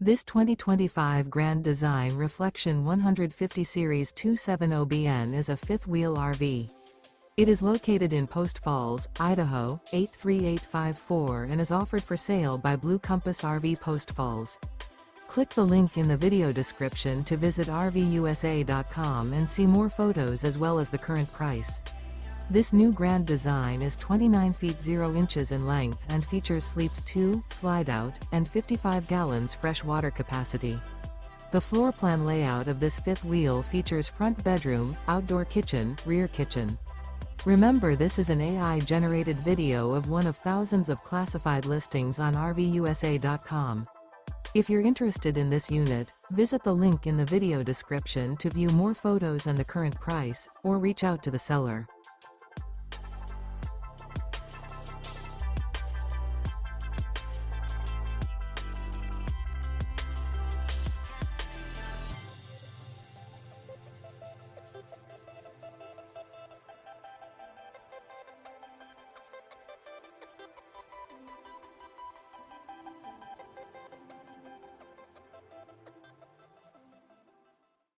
This 2025 Grand Design Reflection 150 Series 270BN is a fifth-wheel RV. It is located in Post Falls, Idaho, 83854 and is offered for sale by Blue Compass RV Post Falls. Click the link in the video description to visit RVUSA.com and see more photos as well as the current price. This new Grand Design is 29 feet 0 inches in length and features sleeps 2, slide-out, and 55 gallons fresh water capacity. The floor plan layout of this fifth wheel features front bedroom, outdoor kitchen, rear kitchen. Remember, this is an AI-generated video of one of thousands of classified listings on RVUSA.com. If you're interested in this unit, visit the link in the video description to view more photos and the current price, or reach out to the seller.